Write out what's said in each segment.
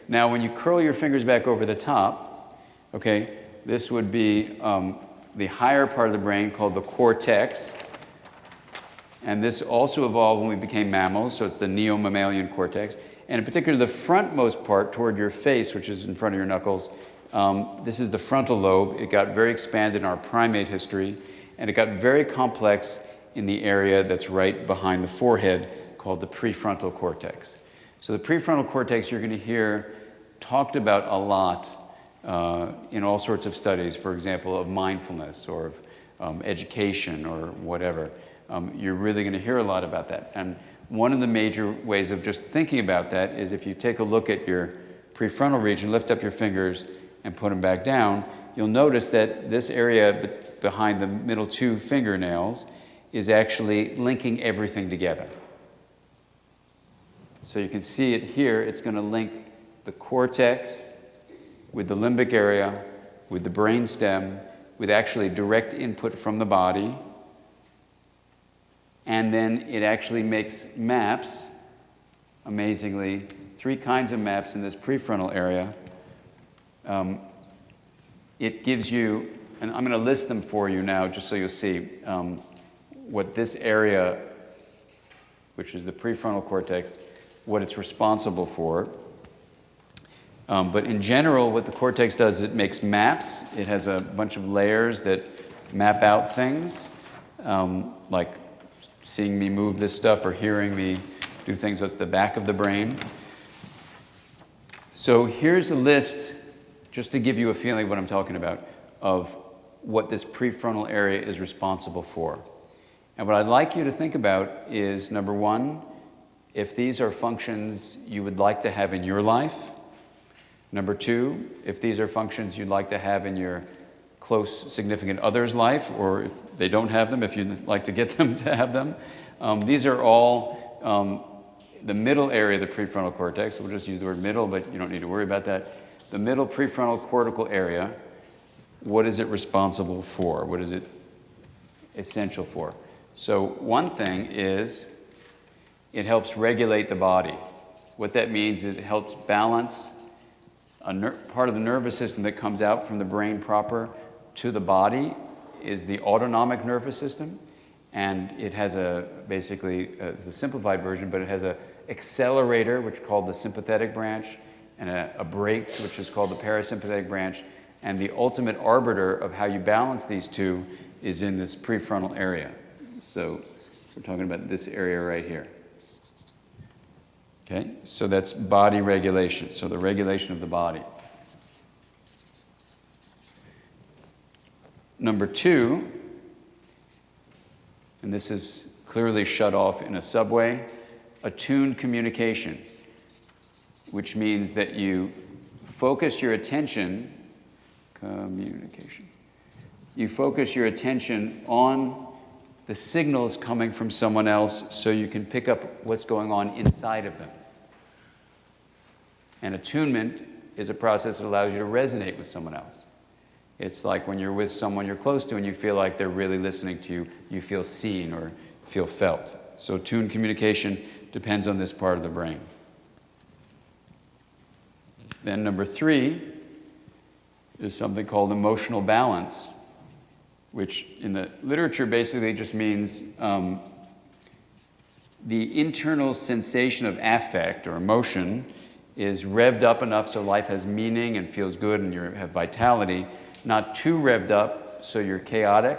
Now, when you curl your fingers back over the top, okay, this would be the higher part of the brain called the cortex. And this also evolved when we became mammals, so it's the neo-mammalian cortex. And in particular, the frontmost part toward your face, which is in front of your knuckles, this is the frontal lobe. It got very expanded in our primate history, and it got very complex in the area that's right behind the forehead called the prefrontal cortex. So the prefrontal cortex you're going to hear talked about a lot in all sorts of studies, for example, of mindfulness or of education or whatever. You're really going to hear a lot about that. And one of the major ways of just thinking about that is if you take a look at your prefrontal region, lift up your fingers and put them back down, you'll notice that this area behind the middle two fingernails is actually linking everything together. So you can see it here. It's going to link the cortex with the limbic area, with the brainstem, with actually direct input from the body. And then it actually makes maps, amazingly, 3 kinds of maps in this prefrontal area. It gives you, and I'm going to list them for you now just so you'll see what this area, which is the prefrontal cortex, what it's responsible for. But in general, what the cortex does is it makes maps. It has a bunch of layers that map out things, like seeing me move this stuff or hearing me do things. That's the back of the brain. So here's a list, just to give you a feeling of what I'm talking about, of what this prefrontal area is responsible for. And what I'd like you to think about is, number 1, if these are functions you would like to have in your life. Number 2, if these are functions you'd like to have in your close significant other's life, or if they don't have them, if you'd like to get them to have them. These are all the middle area of the prefrontal cortex. We'll just use the word middle, but you don't need to worry about that. The middle prefrontal cortical area, what is it responsible for? What is it essential for? So one thing is it helps regulate the body. What that means is it helps balance part of the nervous system that comes out from the brain proper to the body is the autonomic nervous system, and it has it's a simplified version, but it has a accelerator, which is called the sympathetic branch, and a brakes, which is called the parasympathetic branch, and the ultimate arbiter of how you balance these two is in this prefrontal area. So we're talking about this area right here. Okay, so that's body regulation, so the regulation of the body. Number 2, and this is clearly shut off in a subway, attuned communication, which means that you focus your attention, you focus your attention on the signals coming from someone else so you can pick up what's going on inside of them. And attunement is a process that allows you to resonate with someone else. It's like when you're with someone you're close to and you feel like they're really listening to you, you feel seen or feel felt. So attuned communication depends on this part of the brain. Then number 3 is something called emotional balance, which in the literature basically just means the internal sensation of affect or emotion is revved up enough so life has meaning and feels good and you have vitality, not too revved up so you're chaotic,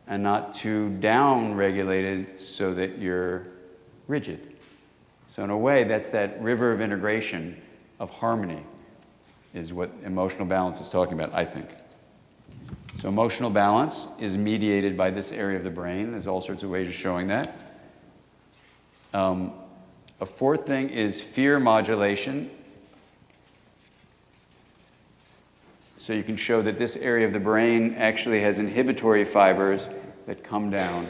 and not too down-regulated so that you're rigid. So in a way, that's that river of integration, of harmony, is what emotional balance is talking about, I think. So emotional balance is mediated by this area of the brain. There's all sorts of ways of showing that. A 4th thing is fear modulation. So you can show that this area of the brain actually has inhibitory fibers that come down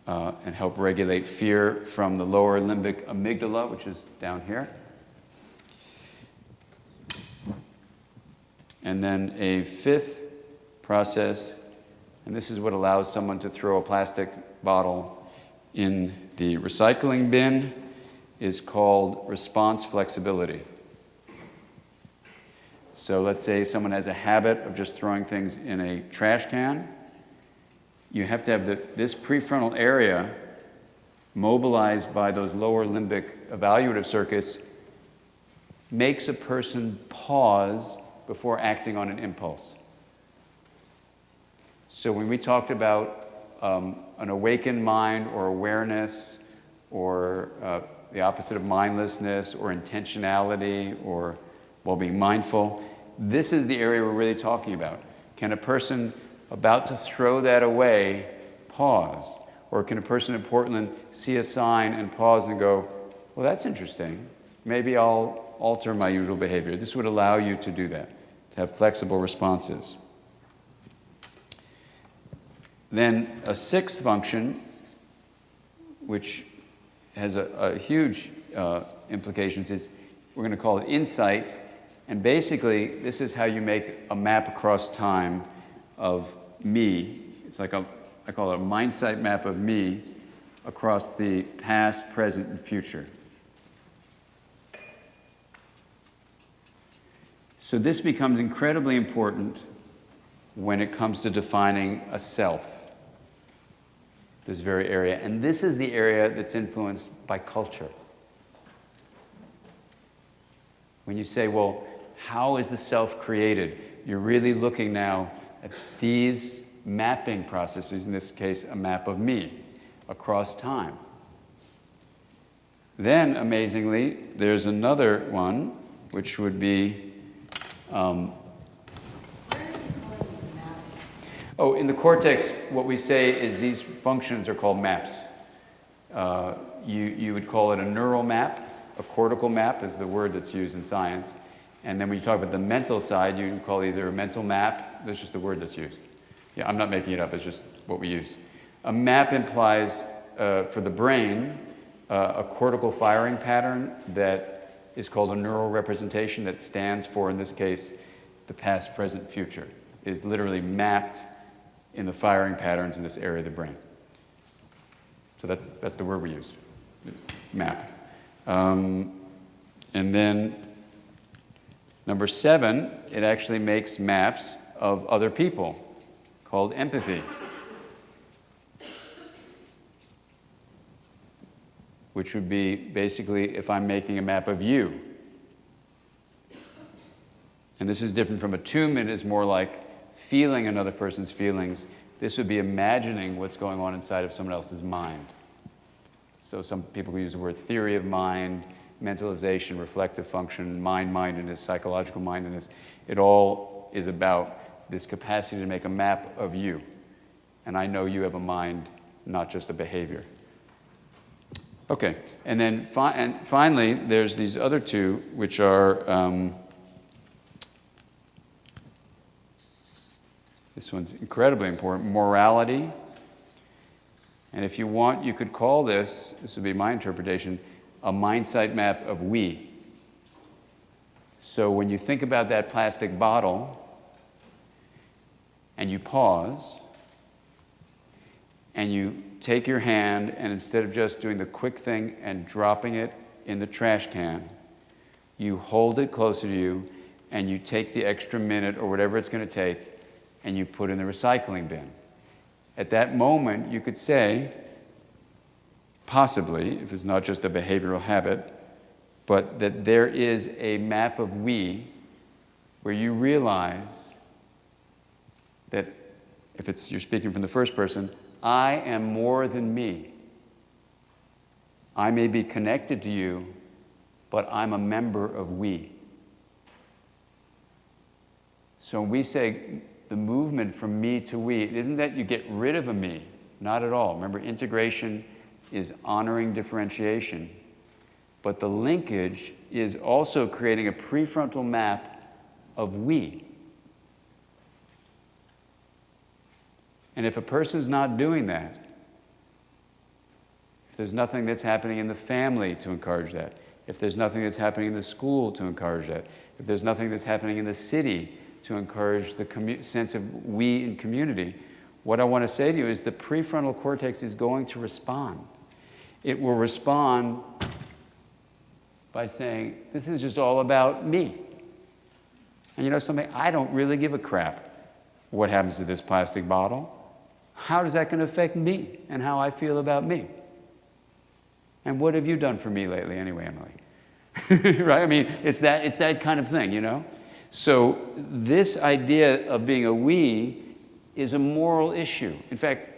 and help regulate fear from the lower limbic amygdala, which is down here. And then a 5th process, and this is what allows someone to throw a plastic bottle in the recycling bin, is called response flexibility. So let's say someone has a habit of just throwing things in a trash can. You have to have this prefrontal area mobilized by those lower limbic evaluative circuits makes a person pause before acting on an impulse. So when we talked about an awakened mind or awareness or the opposite of mindlessness or intentionality or being mindful, this is the area we're really talking about. Can a person about to throw that away pause? Or can a person in Portland see a sign and pause and go, well, that's interesting. Maybe I'll alter my usual behavior. This would allow you to do that, to have flexible responses. Then a sixth function, which has a huge implications, is we're going to call it insight. And basically, this is how you make a map across time of me. It's like I call it a Mindsight map of me across the past, present, and future. So this becomes incredibly important when it comes to defining a self, this very area. And this is the area that's influenced by culture. When you say, well, how is the self created? You're really looking now at these mapping processes, in this case, a map of me across time. Then, amazingly, there's another one, which would be, in the cortex, what we say is these functions are called maps. You would call it a neural map. A cortical map is the word that's used in science. And then when you talk about the mental side, you would call either a mental map, that's just the word that's used. Yeah, I'm not making it up, it's just what we use. A map implies, for the brain, a cortical firing pattern that is called a neural representation that stands for, in this case, the past, present, future. It is literally mapped in the firing patterns in this area of the brain. So that's the word we use, map. And then number 7, it actually makes maps of other people, called empathy, which would be basically if I'm making a map of you. And this is different from attunement, is more like feeling another person's feelings. This would be imagining what's going on inside of someone else's mind. So some people use the word theory of mind, mentalization, reflective function, mind-mindedness, psychological mindedness. It all is about this capacity to make a map of you. And I know you have a mind, not just a behavior. Okay, and then finally, there's these other two, which are, this one's incredibly important, morality. And if you want, you could call this would be my interpretation, a Mindsight map of we. So when you think about that plastic bottle, and you pause, and you take your hand, and instead of just doing the quick thing and dropping it in the trash can, you hold it closer to you, and you take the extra minute or whatever it's going to take, and you put it in the recycling bin. At that moment, you could say, possibly, if it's not just a behavioral habit, but that there is a map of we where you realize that if you're speaking from the first person, I am more than me. I may be connected to you, but I'm a member of we. So when we say the movement from me to we, it isn't that you get rid of a me, not at all. Remember, integration is honoring differentiation, but the linkage is also creating a prefrontal map of we. And if a person's not doing that, if there's nothing that's happening in the family to encourage that, if there's nothing that's happening in the school to encourage that, if there's nothing that's happening in the city to encourage the sense of we in community, what I want to say to you is the prefrontal cortex is going to respond. It will respond by saying, this is just all about me. And you know something? I don't really give a crap what happens to this plastic bottle. How is that going to affect me and how I feel about me? And what have you done for me lately anyway, Emily? Right? I mean, it's that kind of thing, you know? So this idea of being a we is a moral issue. In fact,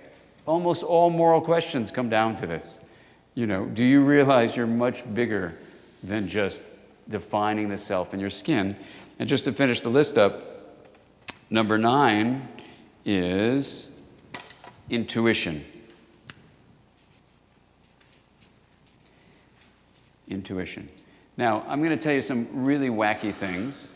almost all moral questions come down to this. You know, do you realize you're much bigger than just defining the self in your skin? And just to finish the list up, number 9 is intuition. Intuition. Now, I'm going to tell you some really wacky things.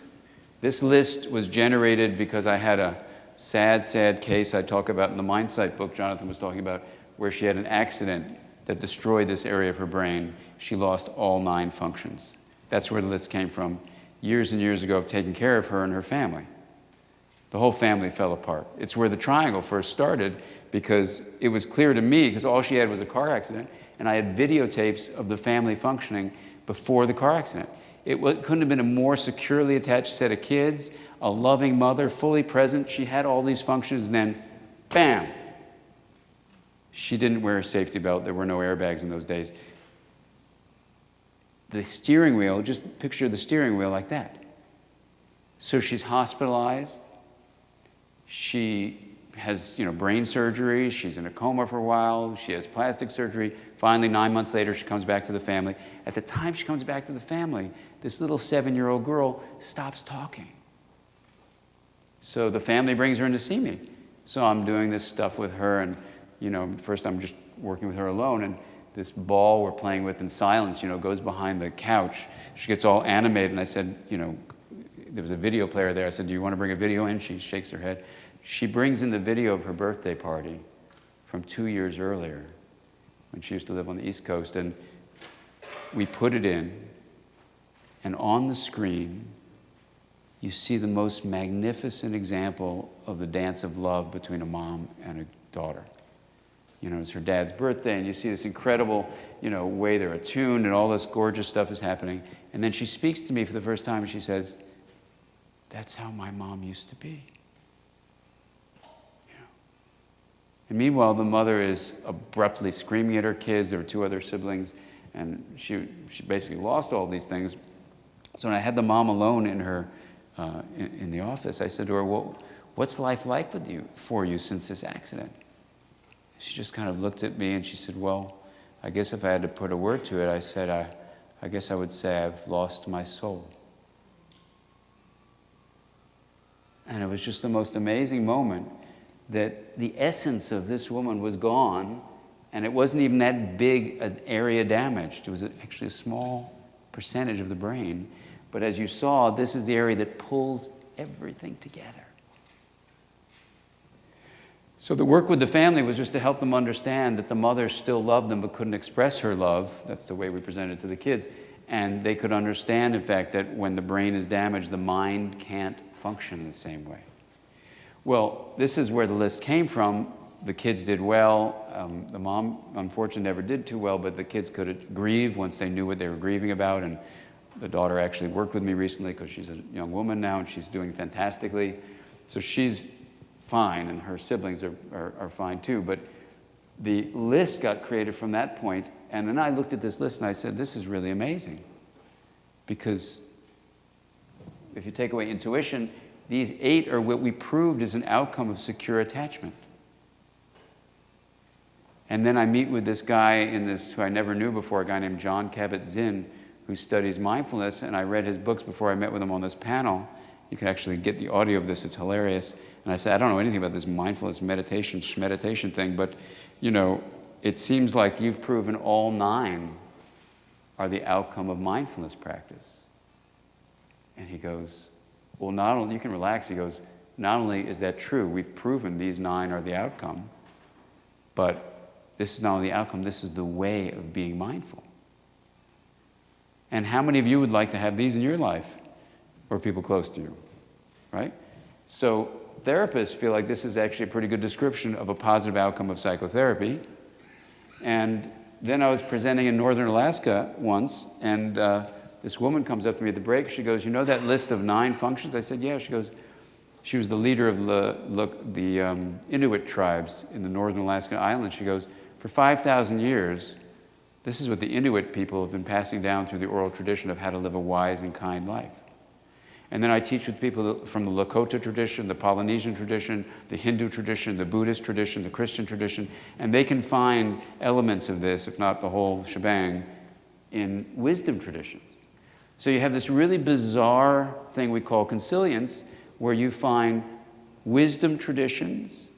This list was generated because I had a sad case I talk about in the Mindsight book Jonathan was talking about, where she had an accident that destroyed this area of her brain. She lost all 9 functions. That's where the list came from, years and years ago of taking care of her and her family. The whole family fell apart. It's where the triangle first started, because it was clear to me, because all she had was a car accident, and I had videotapes of the family functioning before the car accident. It couldn't have been a more securely attached set of kids, a loving mother, fully present. She had all these functions, and then, bam! She didn't wear a safety belt. There were no airbags in those days. The steering wheel, just picture the steering wheel like that. So she's hospitalized. She has, brain surgery. She's in a coma for a while. She has plastic surgery. Finally, 9 months later, she comes back to the family. At the time she comes back to the family, this little 7-year-old girl stops talking. So the family brings her in to see me. So I'm doing this stuff with her, and, first I'm just working with her alone, and this ball we're playing with in silence, goes behind the couch. She gets all animated, and I said, there was a video player there. I said, do you want to bring a video in? She shakes her head. She brings in the video of her birthday party from 2 years earlier, when she used to live on the East Coast, and we put it in, and on the screen, you see the most magnificent example of the dance of love between a mom and a daughter. It's her dad's birthday, and you see this incredible, way they're attuned, and all this gorgeous stuff is happening. And then she speaks to me for the first time, and she says, that's how my mom used to be. And meanwhile, the mother is abruptly screaming at her kids. There were 2 other siblings, and she basically lost all these things. So when I had the mom alone in her in the office, I said to her, well, what's life like for you since this accident? She just kind of looked at me, and she said, well, I guess if I had to put a word to it, I said, I guess I would say I've lost my soul. And it was just the most amazing moment, that the essence of this woman was gone, and it wasn't even that big an area damaged. It was actually a small percentage of the brain. But as you saw, this is the area that pulls everything together. So the work with the family was just to help them understand that the mother still loved them but couldn't express her love. That's the way we presented it to the kids. And they could understand, in fact, that when the brain is damaged, the mind can't function in the same way. Well, this is where the list came from. The kids did well. The mom, unfortunately, never did too well, but the kids could grieve once they knew what they were grieving about. And the daughter actually worked with me recently, because she's a young woman now, and she's doing fantastically. So she's fine, and her siblings are fine too. But the list got created from that point, and then I looked at this list and I said, this is really amazing. Because if you take away intuition, these 8 are what we proved is an outcome of secure attachment. And then I meet with this guy who I never knew before, a guy named John Kabat-Zinn, who studies mindfulness, and I read his books before I met with him on this panel. You can actually get the audio of this, it's hilarious. And I said, I don't know anything about this mindfulness meditation thing, but, it seems like you've proven all 9 are the outcome of mindfulness practice. And he goes, well, not only, you can relax, he goes, not only is that true, we've proven these 9 are the outcome, but this is not only the outcome, this is the way of being mindful. And how many of you would like to have these in your life, or people close to you, right? So therapists feel like this is actually a pretty good description of a positive outcome of psychotherapy. And then I was presenting in northern Alaska once, and this woman comes up to me at the break. She goes, you know that list of 9 functions? I said, yeah. She goes, she was the leader of the Inuit tribes in the northern Alaskan islands. She goes, for 5,000 years, this is what the Inuit people have been passing down through the oral tradition of how to live a wise and kind life. And then I teach with people from the Lakota tradition, the Polynesian tradition, the Hindu tradition, the Buddhist tradition, the Christian tradition, and they can find elements of this, if not the whole shebang, in wisdom traditions. So you have this really bizarre thing we call consilience, where you find wisdom traditions,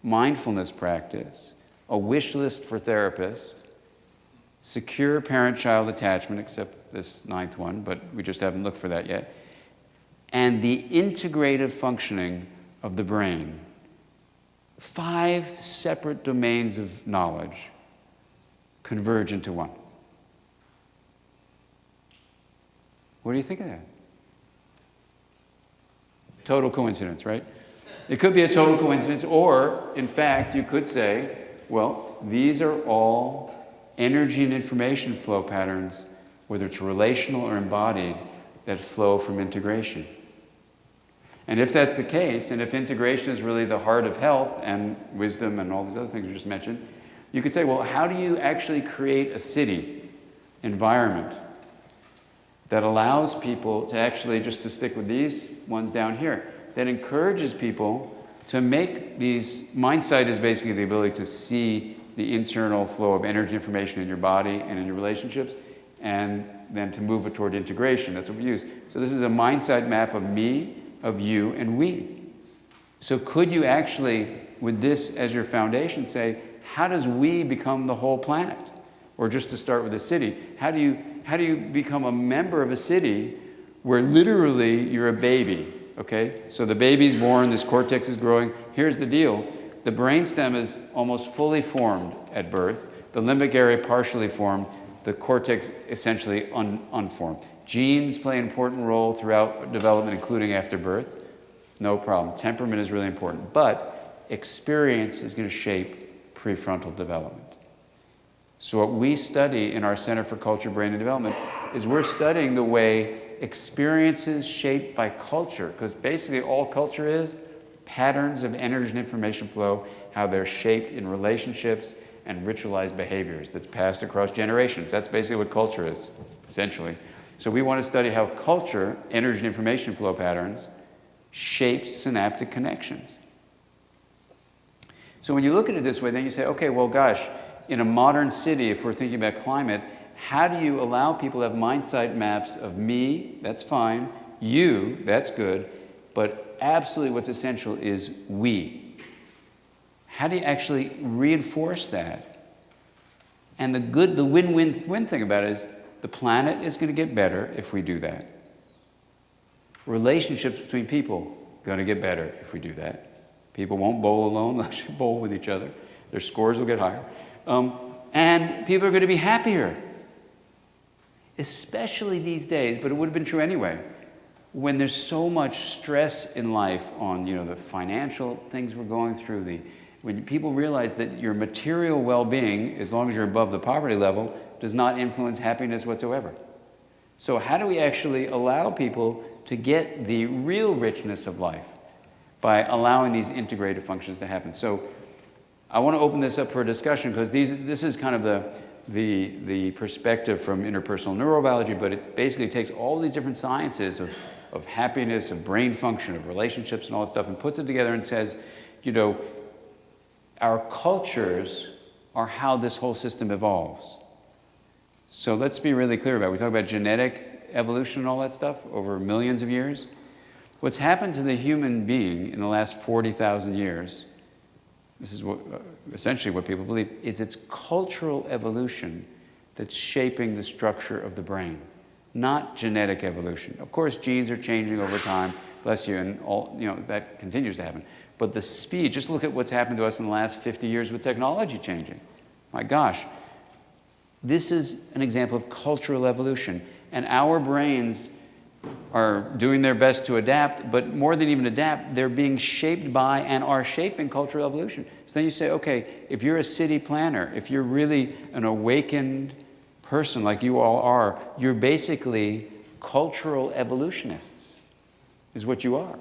mindfulness practice, a wish list for therapists, secure parent-child attachment, except this 9th one, but we just haven't looked for that yet, and the integrative functioning of the brain. 5 separate domains of knowledge converge into one. What do you think of that? Total coincidence, right? It could be a total coincidence, or, in fact, you could say, well, these are all energy and information flow patterns, whether it's relational or embodied, that flow from integration. And if that's the case, and if integration is really the heart of health and wisdom and all these other things you just mentioned, you could say, well, how do you actually create a city environment that allows people to actually, just to stick with these ones down here, that encourages people to make these, Mindsight is basically the ability to see the internal flow of energy information in your body and in your relationships, and then to move it toward integration. That's what we use. So this is a Mindsight map of me, of you, and we. So could you actually, with this as your foundation, say, how does we become the whole planet? Or just to start with a city, how do you become a member of a city where literally you're a baby, okay? So the baby's born, this cortex is growing. Here's the deal. The brainstem is almost fully formed at birth. The limbic area partially formed. The cortex essentially unformed. Genes play an important role throughout development, including after birth. No problem. Temperament is really important. But experience is going to shape prefrontal development. So what we study in our Center for Culture, Brain, and Development is we're studying the way experiences shaped by culture, because basically all culture is patterns of energy and information flow, how they're shaped in relationships and ritualized behaviors that's passed across generations. That's basically what culture is, essentially. So we want to study how culture, energy and information flow patterns, shapes synaptic connections. So when you look at it this way, then you say, okay, well, gosh, in a modern city, if we're thinking about climate, how do you allow people to have Mindsight maps of me, that's fine, you, that's good, but absolutely what's essential is we. How do you actually reinforce that? And the win-win-win thing about it is the planet is going to get better if we do that. Relationships between people going to get better if we do that. People won't bowl alone, they'll actually bowl with each other. Their scores will get higher. And people are going to be happier. Especially these days, but it would have been true anyway, when there's so much stress in life on, the financial things we're going through, when people realize that your material well-being, as long as you're above the poverty level, does not influence happiness whatsoever. So how do we actually allow people to get the real richness of life by allowing these integrated functions to happen? So I want to open this up for a discussion, because this is kind of the perspective from interpersonal neurobiology, but it basically takes all these different sciences of happiness, of brain function, of relationships and all that stuff, and puts it together and says, our cultures are how this whole system evolves. So let's be really clear about it. We talk about genetic evolution and all that stuff over millions of years. What's happened to the human being in the last 40,000 years, this is essentially what people believe, is it's cultural evolution that's shaping the structure of the brain, not genetic evolution. Of course, genes are changing over time, bless you, and all, that continues to happen. But the speed, just look at what's happened to us in the last 50 years with technology changing. My gosh, this is an example of cultural evolution. And our brains are doing their best to adapt, but more than even adapt, they're being shaped by and are shaping cultural evolution. So then you say, okay, if you're a city planner, if you're really an awakened person like you all are, you're basically cultural evolutionists, is what you are.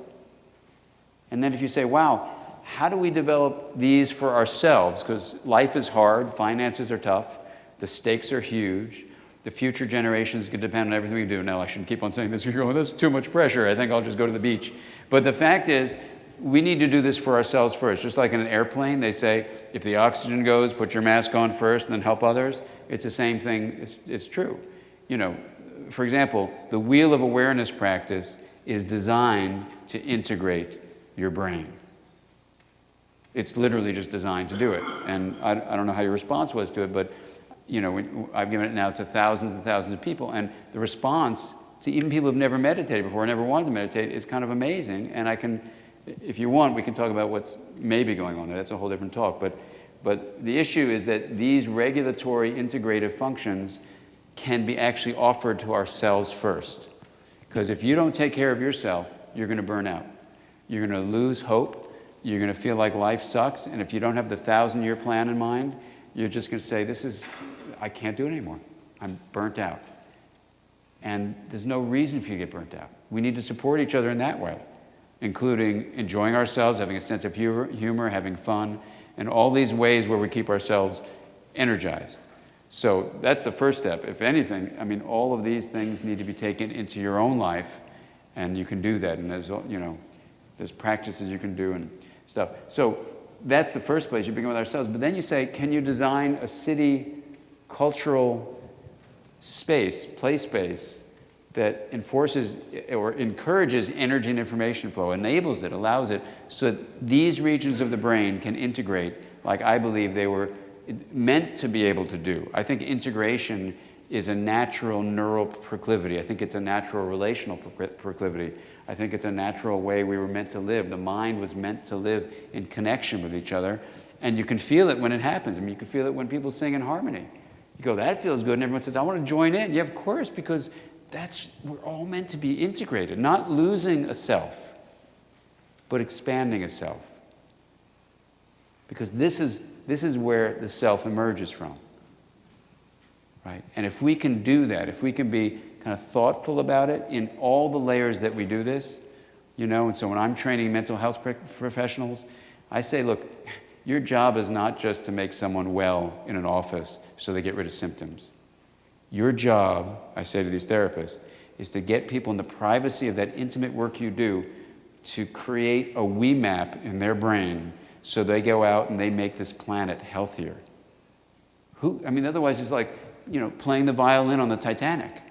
And then if you say, wow, how do we develop these for ourselves? Because life is hard, finances are tough, the stakes are huge, the future generations could depend on everything we do. Now, I shouldn't keep on saying this. You're going, that's too much pressure. I think I'll just go to the beach. But the fact is, we need to do this for ourselves first. Just like in an airplane, they say, if the oxygen goes, put your mask on first and then help others. It's the same thing. It's true. You know, for example, the wheel of awareness practice is designed to integrate your brain. It's literally just designed to do it. And I don't know how your response was to it, but you know, I've given it now to thousands and thousands of people, and the response to even people who've never meditated before, never wanted to meditate, is kind of amazing. And I can, if you want, we can talk about what's maybe going on there. That's a whole different talk. But the issue is that these regulatory integrative functions can be actually offered to ourselves first. Because if you don't take care of yourself, you're going to burn out. You're going to lose hope. You're going to feel like life sucks. And if you don't have the 1,000-year plan in mind, you're just going to say, I can't do it anymore. I'm burnt out. And there's no reason for you to get burnt out. We need to support each other in that way, including enjoying ourselves, having a sense of humor, having fun, and all these ways where we keep ourselves energized. So that's the first step. If anything, I mean, all of these things need to be taken into your own life, and you can do that. And there's practices you can do and stuff. So that's the first place. You begin with ourselves. But then you say, can you design a city cultural space, play space, that enforces or encourages energy and information flow, enables it, allows it, so that these regions of the brain can integrate like I believe they were meant to be able to do. I think integration is a natural neural proclivity. I think it's a natural relational proclivity. I think it's a natural way we were meant to live. The mind was meant to live in connection with each other. And you can feel it when it happens. I mean, you can feel it when people sing in harmony. You go, that feels good. And everyone says, I want to join in. Yeah, of course, because we're all meant to be integrated. Not losing a self, but expanding a self. Because this is where the self emerges from. Right? And if we can do that, if we can be kind of thoughtful about it in all the layers that we do this, and so when I'm training mental health professionals, I say, look, your job is not just to make someone well in an office so they get rid of symptoms. Your job, I say to these therapists, is to get people in the privacy of that intimate work you do to create a we map in their brain so they go out and they make this planet healthier. Otherwise it's like, playing the violin on the Titanic.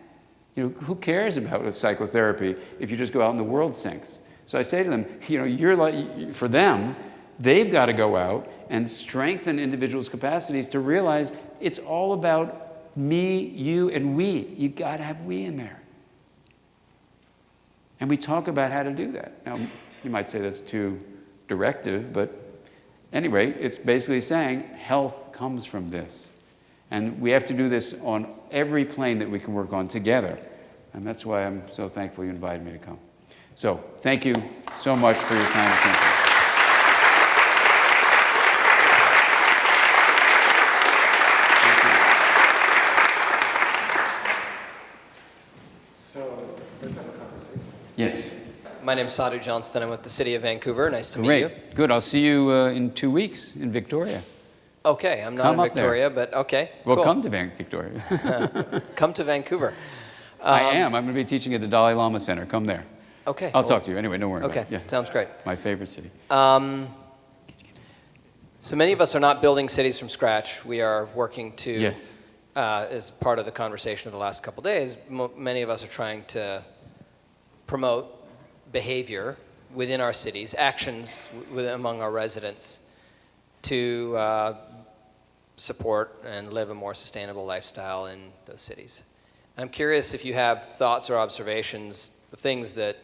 Who cares about psychotherapy if you just go out and the world sinks? So I say to them, you're like, for them, they've got to go out and strengthen individuals' capacities to realize it's all about me, you, and we. You got to have we in there. And we talk about how to do that. Now, you might say that's too directive, but anyway, it's basically saying health comes from this. And we have to do this on every plane that we can work on together. And that's why I'm so thankful you invited me to come. So thank you so much for your kind attention. So let's have a conversation. Yes. My name is Sadhu Johnston. I'm with the City of Vancouver. Nice to meet you. Good. I'll see you in 2 weeks in Victoria. Okay, I'm not in Victoria, but okay. Well, cool. come to Victoria. Come to Vancouver. I am. I'm going to be teaching at the Dalai Lama Center. Come there. Okay. I'll talk to you. Anyway, don't worry about it. Okay, Yeah. sounds great. My favorite city. So many of us are not building cities from scratch. We are working to, Yes. as part of the conversation of the last couple of days, many of us are trying to promote behavior within our cities, actions among our residents to support and live a more sustainable lifestyle in those cities. I'm curious if you have thoughts or observations, things that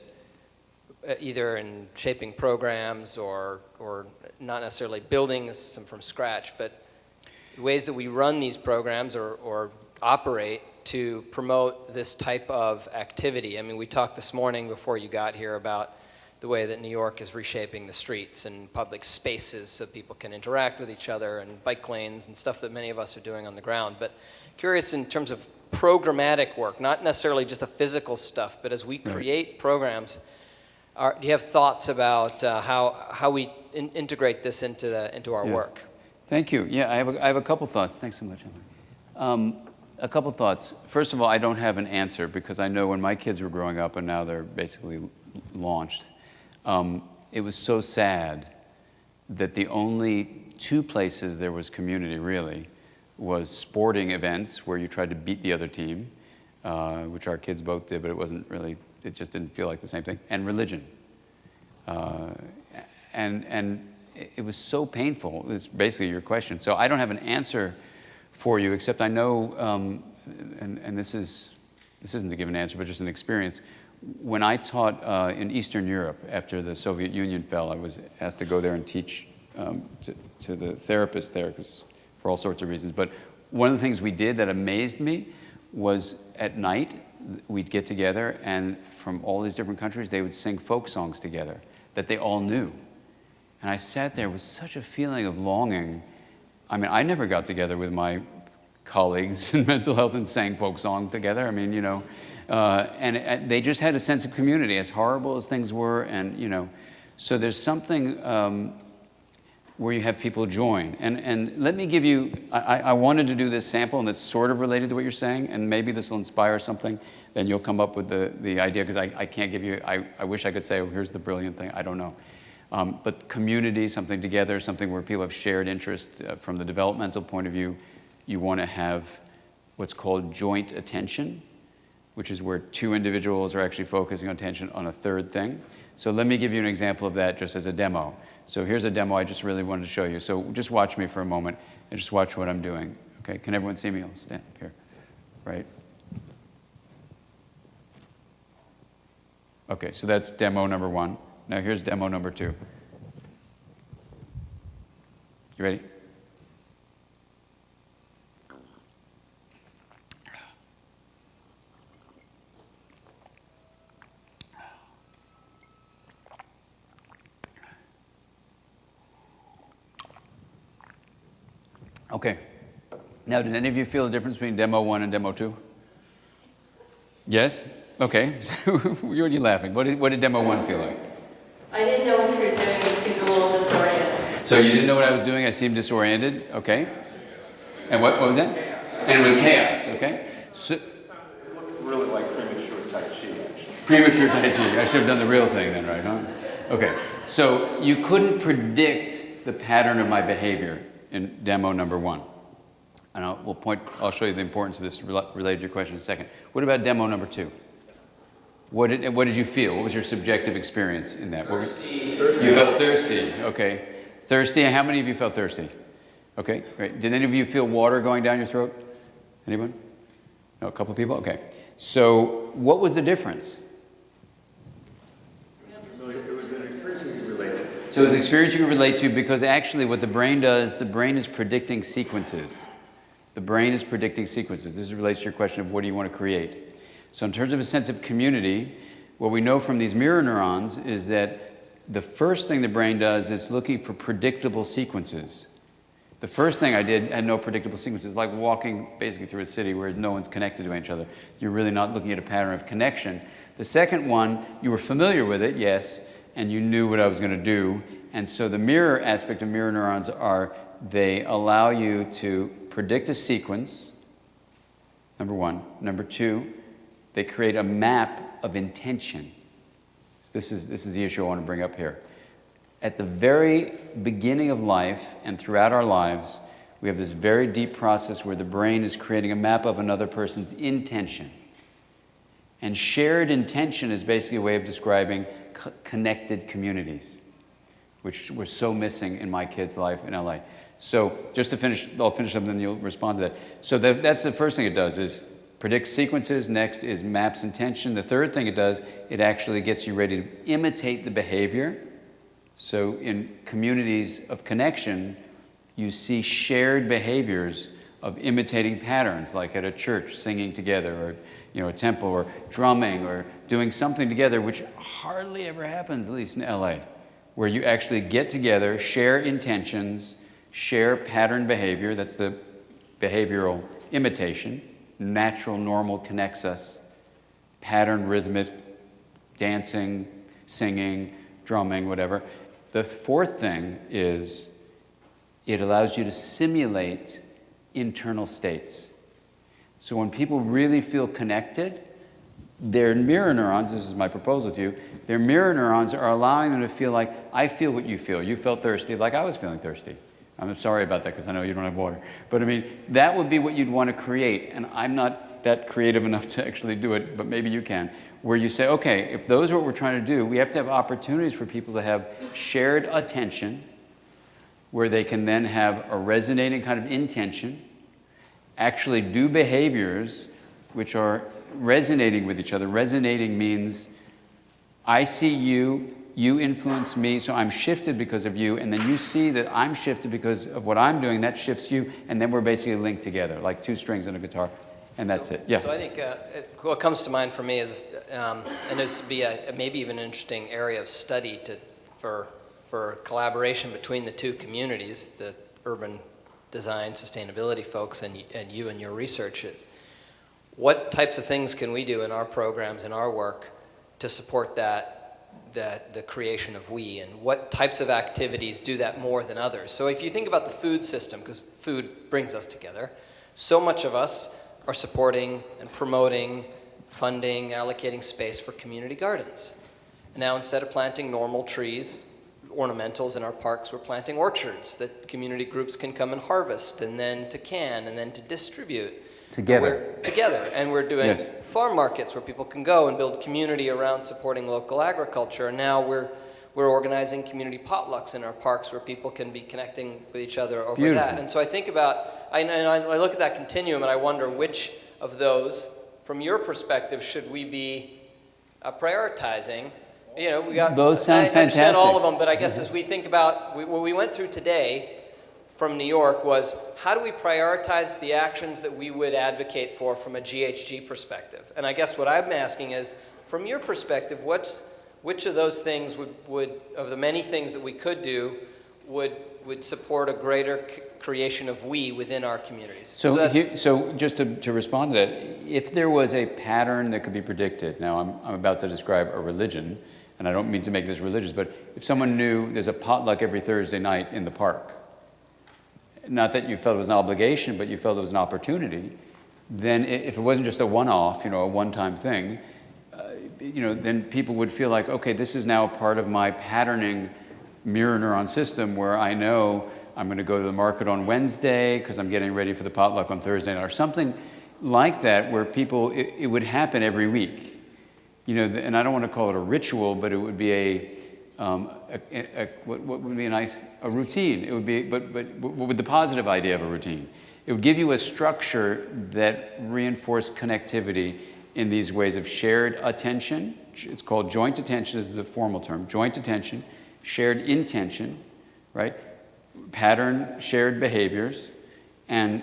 either in shaping programs or not necessarily building this from scratch, but ways that we run these programs or operate to promote this type of activity. I mean, we talked this morning before you got here about the way that New York is reshaping the streets and public spaces so people can interact with each other, and bike lanes and stuff that many of us are doing on the ground. But curious in terms of programmatic work, not necessarily just the physical stuff, but as we create programs, do you have thoughts about how we integrate this into our work? Thank you. Yeah, I have a couple thoughts. Thanks so much, Emily. A couple thoughts. First of all, I don't have an answer because I know when my kids were growing up and now they're basically launched, it was so sad that the only two places there was community really was sporting events where you tried to beat the other team, which our kids both did, but it just didn't feel like the same thing, and religion. And it was so painful. It's basically your question. So I don't have an answer for you, except I know, and this isn't to give an answer, but just an experience. When I taught in Eastern Europe after the Soviet Union fell, I was asked to go there and teach to the therapists there, because for all sorts of reasons. But one of the things we did that amazed me was at night we'd get together, and from all these different countries they would sing folk songs together that they all knew. And I sat there with such a feeling of longing. I mean, I never got together with my colleagues in mental health and sang folk songs together. I mean, and they just had a sense of community, as horrible as things were, and so there's something where you have people join. And let me give you, I wanted to do this sample, and it's sort of related to what you're saying, and maybe this will inspire something, then you'll come up with the idea, because I can't give you, I wish I could say, oh, here's the brilliant thing, I don't know. But community, something together, something where people have shared interest from the developmental point of view. You want to have what's called joint attention, which is where two individuals are actually focusing on attention on a third thing. So let me give you an example of that just as a demo. So here's a demo I just really wanted to show you. So just watch me for a moment and just watch what I'm doing. Okay, can everyone see me? I'll stand up here, right? Okay, so that's demo number one. Now here's demo number two. You ready? Okay. Now, did any of you feel the difference between demo one and demo two? Yes? Okay. So, what are you laughing? What did demo one feel like? I didn't know what you were doing. You seemed a little disoriented. So you didn't know what I was doing? I seemed disoriented? Okay. And what was that? And it was chaos, okay? So, It looked really like premature Tai Chi, actually. premature Tai Chi. I should have done the real thing then, right, huh? Okay. So you couldn't predict the pattern of my behavior in demo number one. And I'll show you the importance of this related to your question in a second. What about demo number two? What did you feel? What was your subjective experience in that? Thirsty. You felt thirsty, okay. Thirsty, how many of you felt thirsty? Okay, great. Did any of you feel water going down your throat? Anyone? No, a couple of people? Okay. So what was the difference? It was an experience we could relate to. So it's an experience you can relate to, because actually what the brain does, the brain is predicting sequences. The brain is predicting sequences. This relates to your question of what do you want to create. So in terms of a sense of community, what we know from these mirror neurons is that the first thing the brain does is looking for predictable sequences. The first thing I did had no predictable sequences, like walking basically through a city where no one's connected to each other. You're really not looking at a pattern of connection. The second one, you were familiar with it, yes, and you knew what I was going to do. And so the mirror aspect of mirror neurons they allow you to predict a sequence, number one. Number two, they create a map of intention. This is the issue I want to bring up here. At the very beginning of life and throughout our lives, we have this very deep process where the brain is creating a map of another person's intention. And shared intention is basically a way of describing connected communities, which were so missing in my kid's life in LA. So just to finish, I'll finish up and then you'll respond to that. So that's the first thing it does, is predict sequences. Next is maps intention. The third thing it does, it actually gets you ready to imitate the behavior. So in communities of connection, you see shared behaviors of imitating patterns, like at a church, singing together, or a temple, or drumming, or doing something together, which hardly ever happens, at least in LA, where you actually get together, share intentions, share pattern behavior. That's the behavioral imitation. Natural, normal connects us. Pattern, rhythmic, dancing, singing, drumming, whatever. The fourth thing is it allows you to simulate internal states. So when people really feel connected, their mirror neurons, this is my proposal to you, their mirror neurons are allowing them to feel like, I feel what you feel. You felt thirsty like I was feeling thirsty. I'm sorry about that because I know you don't have water. But I mean, that would be what you'd want to create. And I'm not that creative enough to actually do it, but maybe you can. Where you say, okay, if those are what we're trying to do, we have to have opportunities for people to have shared attention, where they can then have a resonating kind of intention, actually do behaviors which are resonating with each other. Resonating means I see you, you influence me, so I'm shifted because of you, and then you see that I'm shifted because of what I'm doing, that shifts you, and then we're basically linked together, like two strings on a guitar, and that's it. Yeah. So I think what comes to mind for me is, and this would be maybe even an interesting area of study for collaboration between the two communities, the urban design sustainability folks and you and your research is, what types of things can we do in our programs, in our work, to support the creation of we, and what types of activities do that more than others? So if you think about the food system, because food brings us together, so much of us are supporting and promoting, funding, allocating space for community gardens. And now instead of planting normal trees, ornamentals in our parks, we're planting orchards that community groups can come and harvest, and then to can, and then to distribute. Together. And we're doing farm markets where people can go and build community around supporting local agriculture. And now we're organizing community potlucks in our parks where people can be connecting with each other over that. And so I think about, I look at that continuum and I wonder which of those, from your perspective, should we be prioritizing? We got those sound fantastic. I understand all of them, but I guess as we think about what we went through today from New York was, how do we prioritize the actions that we would advocate for from a GHG perspective? And I guess what I'm asking is, from your perspective, which of those things would of the many things that we could do, would support a greater creation of we within our communities? So just to respond to that, if there was a pattern that could be predicted, now I'm about to describe a religion, and I don't mean to make this religious, but if someone knew there's a potluck every Thursday night in the park, not that you felt it was an obligation, but you felt it was an opportunity, then if it wasn't just a one-off, a one-time thing, then people would feel like, okay, this is now part of my patterning mirror neuron system where I know I'm going to go to the market on Wednesday because I'm getting ready for the potluck on Thursday night, or something like that, where people, it would happen every week. And I don't want to call it a ritual, but it would be what would be a routine. It would be, but with the positive idea of a routine, it would give you a structure that reinforced connectivity in these ways of shared attention. It's called joint attention, is the formal term. Joint attention, shared intention, right? Pattern, shared behaviors, and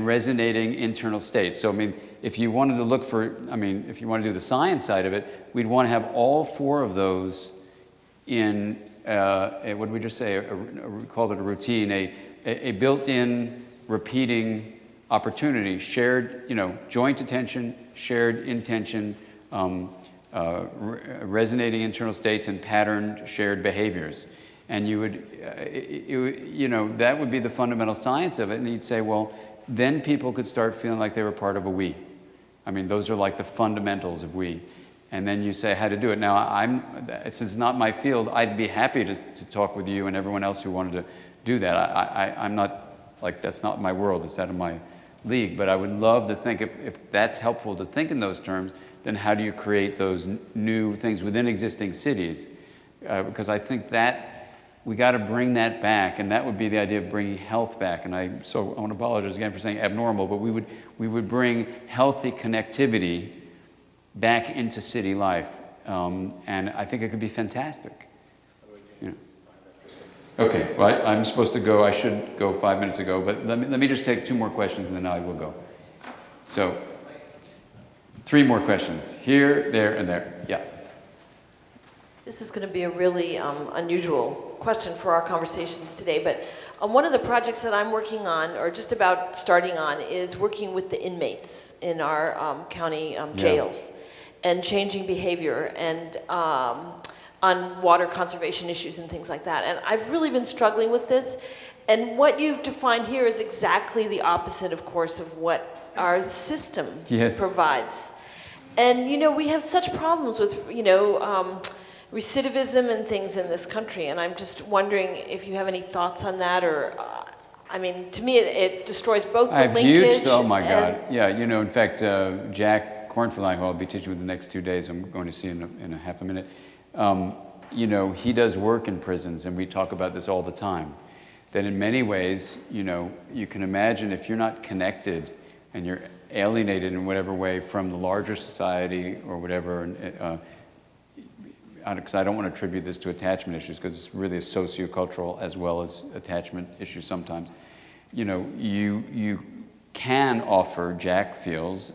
resonating internal states. So, if you wanted to look for, if you want to do the science side of it, we'd want to have all four of those in, what did we just say? We called it a routine, a built-in repeating opportunity, shared, joint attention, shared intention, resonating internal states, and patterned shared behaviors. And you would, that would be the fundamental science of it. And you'd say, well, then people could start feeling like they were part of a we. Those are like the fundamentals of we. And then you say how to do it. Now, since it's not my field, I'd be happy to talk with you and everyone else who wanted to do that. I'm not, that's not my world, it's out of my league. But I would love to think, if that's helpful to think in those terms, then how do you create those new things within existing cities? Because I think that we got to bring that back, and that would be the idea of bringing health back. And I want to apologize again for saying abnormal, but we would bring healthy connectivity back into city life, and I think it could be fantastic. Okay, well, I'm supposed to go, I should go 5 minutes ago, but let me just take 2 more questions and then I will go. So, 3 more questions. Here, there, and there. Yeah. This is going to be a really unusual question for our conversations today, but one of the projects that I'm working on, or just about starting on, is working with the inmates in our county jails and changing behavior and on water conservation issues and things like that. And I've really been struggling with this. And what you've defined here is exactly the opposite, of course, of what our system provides. And, you know, we have such problems with, you know, recidivism and things in this country, and I'm just wondering if you have any thoughts on that, or, I mean, to me it destroys both the linkage. Oh my God, yeah, you know, in fact, Jack Kornfeline, who I'll be teaching with the next 2 days, I'm going to see in a half a minute, you know, he does work in prisons, and we talk about this all the time, that in many ways, you know, you can imagine if you're not connected and you're alienated in whatever way from the larger society or whatever, because I don't want to attribute this to attachment issues, because it's really a sociocultural as well as attachment issue sometimes. You know, you can offer, Jack feels,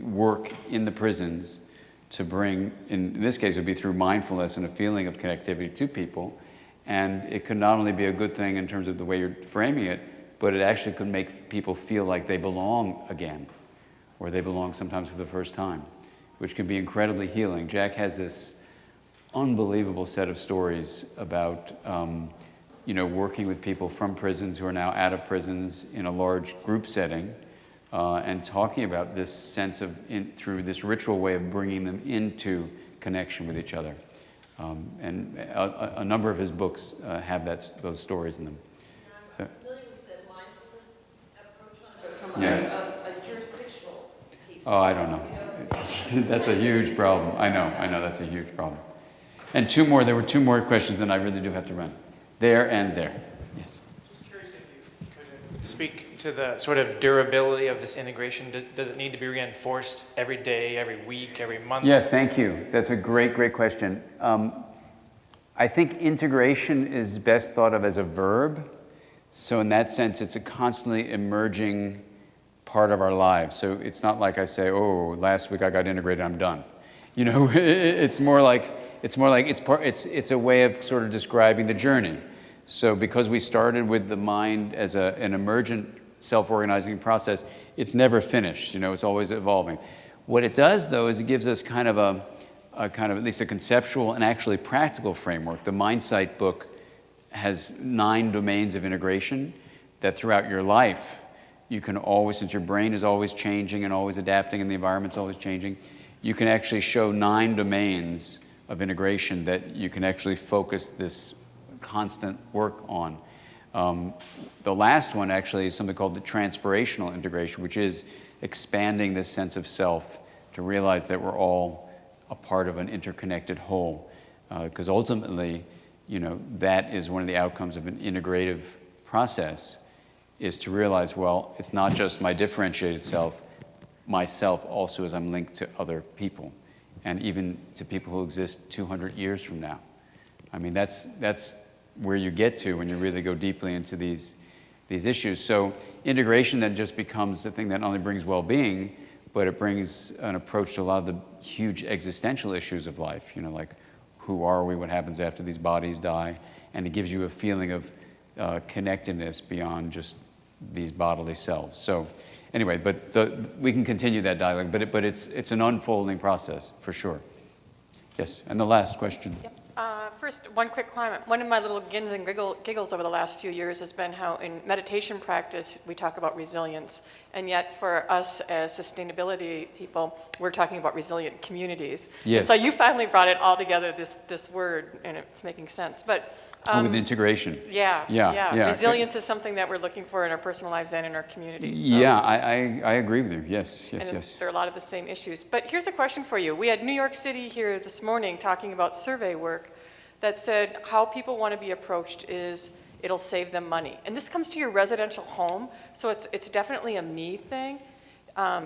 work in the prisons to bring, in this case it would be through mindfulness and a feeling of connectivity to people, and it could not only be a good thing in terms of the way you're framing it, but it actually could make people feel like they belong again, or they belong sometimes for the first time, which can be incredibly healing. Jack has this unbelievable set of stories about you know, working with people from prisons who are now out of prisons in a large group setting, and talking about this sense of, through this ritual way of bringing them into connection with each other. And a number of his books have those stories in them. I'm familiar with the mindfulness approach on it, but from a jurisdictional piece. Oh, I don't know. That's a huge problem. I know, that's a huge problem. And there were 2 more questions, and I really do have to run. There and there. Yes. Just curious if you could speak to the sort of durability of this integration. Does it need to be reinforced every day, every week, every month? Yeah, thank you. That's a great question. I think integration is best thought of as a verb. So in that sense, it's a constantly emerging part of our lives. So it's not like I say, oh, last week I got integrated, I'm done. You know, it's more like it's a way of sort of describing the journey. So because we started with the mind as an emergent self-organizing process, it's never finished. You know, it's always evolving. What it does, though, is it gives us kind of at least a conceptual and actually practical framework. The Mindsight book has 9 domains of integration that throughout your life you can always, since your brain is always changing and always adapting and the environment's always changing, you can actually show 9 domains of integration that you can actually focus this constant work on. The last one actually is something called the transpirational integration, which is expanding this sense of self to realize that we're all a part of an interconnected whole. Because ultimately, you know, that is one of the outcomes of an integrative process, is to realize, well, it's not just my differentiated self, myself also as I'm linked to other people, and even to people who exist 200 years from now. I mean, that's where you get to when you really go deeply into these issues. So integration then just becomes the thing that not only brings well-being, but it brings an approach to a lot of the huge existential issues of life, you know, like who are we, what happens after these bodies die, and it gives you a feeling of connectedness beyond just these bodily selves. So anyway, but we can continue that dialogue, but it's an unfolding process for sure. Yes, and the last question. Yep. First, one quick comment. One of my little gins and giggles over the last few years has been how in meditation practice we talk about resilience, and yet for us as sustainability people, we're talking about resilient communities. Yes. And so you finally brought it all together, this word, and it's making sense. But with integration. Yeah. Resilience is something that we're looking for in our personal lives and in our communities. So. Yeah, I agree with you. Yes. There are a lot of the same issues. But here's a question for you. We had New York City here this morning talking about survey work that said how people want to be approached is it'll save them money. And this comes to your residential home, so it's definitely a me thing.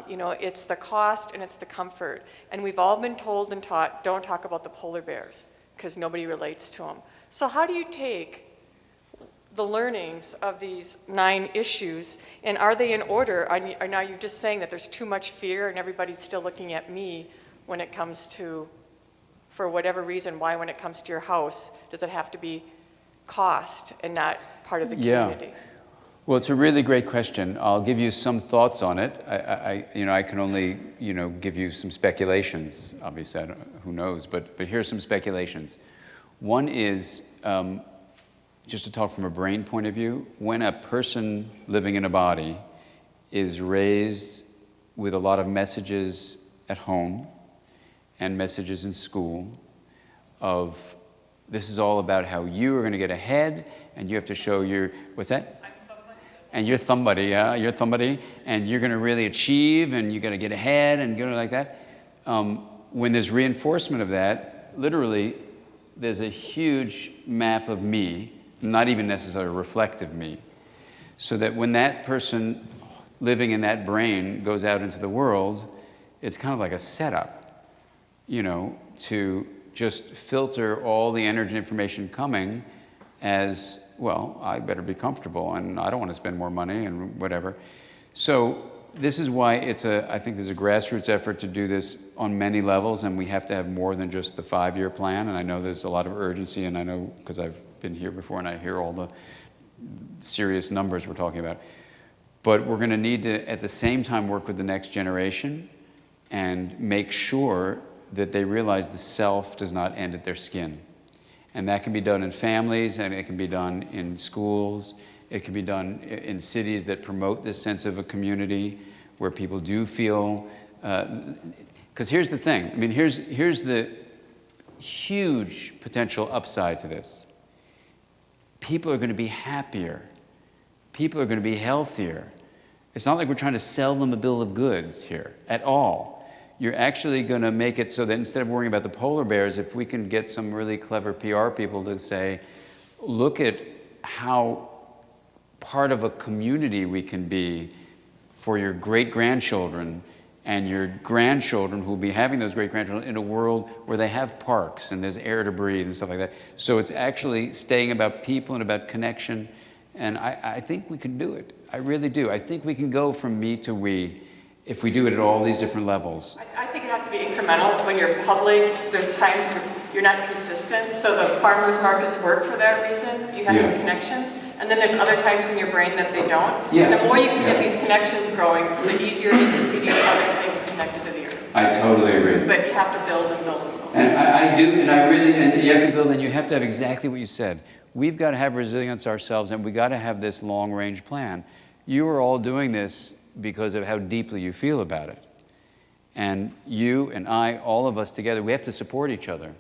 You know, it's the cost and it's the comfort. And we've all been told and taught, don't talk about the polar bears, because nobody relates to them. So how do you take the learnings of these 9 issues, and are they in order? Or now you're just saying that there's too much fear and everybody's still looking at me when it comes to, for whatever reason, why when it comes to your house, does it have to be cost and not part of the community? Well, it's a really great question. I'll give you some thoughts on it. I can only, give you some speculations. Obviously, who knows? But here's some speculations. One is, just to talk from a brain point of view, when a person living in a body is raised with a lot of messages at home and messages in school of this is all about how you are going to get ahead and you have to show your, what's that? And you're somebody, yeah, you're somebody, and you're going to really achieve, and you're going to get ahead, and go like that. When there's reinforcement of that, literally, there's a huge map of me, not even necessarily reflective me, so that when that person living in that brain goes out into the world, it's kind of like a setup, to just filter all the energy and information coming as, well, I better be comfortable and I don't want to spend more money and whatever. So this is why I think there's a grassroots effort to do this on many levels, and we have to have more than just the 5-year plan. And I know there's a lot of urgency, and I know because I've been here before and I hear all the serious numbers we're talking about. But we're going to need to, at the same time, work with the next generation and make sure that they realize the self does not end at their skin. And that can be done in families, and it can be done in schools. It can be done in cities that promote this sense of a community where people do feel, because here's the thing. I mean, here's the huge potential upside to this. People are going to be happier. People are going to be healthier. It's not like we're trying to sell them a bill of goods here at all. You're actually going to make it so that instead of worrying about the polar bears, if we can get some really clever PR people to say, look at how part of a community we can be for your great-grandchildren and your grandchildren who will be having those great-grandchildren in a world where they have parks and there's air to breathe and stuff like that. So it's actually staying about people and about connection, and I think we can do it. I really do. I think we can go from me to we if we do it at all these different levels. I think it has to be incremental. When you're public, there's times you're not consistent. So the farmers markets work for that reason. You have these connections. And then there's other times in your brain that they don't. And the more you can get these connections growing, the easier it is to see these other things connected to the earth. I totally agree. But you have to build and build and build. And I do, and I really, and you have to build, and you have to have exactly what you said. We've got to have resilience ourselves, and we got to have this long-range plan. You are all doing this because of how deeply you feel about it. And you and I, all of us together, we have to support each other.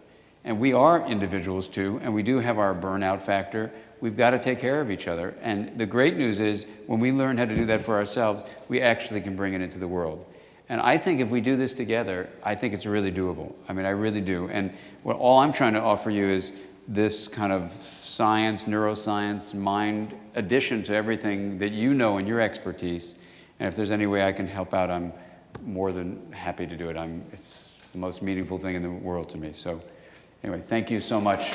And we are individuals too, and we do have our burnout factor. We've got to take care of each other. And the great news is, when we learn how to do that for ourselves, we actually can bring it into the world. And I think if we do this together, I think it's really doable. I mean, I really do. And all I'm trying to offer you is this kind of science, neuroscience, mind addition to everything that you know and your expertise. And if there's any way I can help out, I'm more than happy to do it. It's the most meaningful thing in the world to me. So anyway, thank you so much.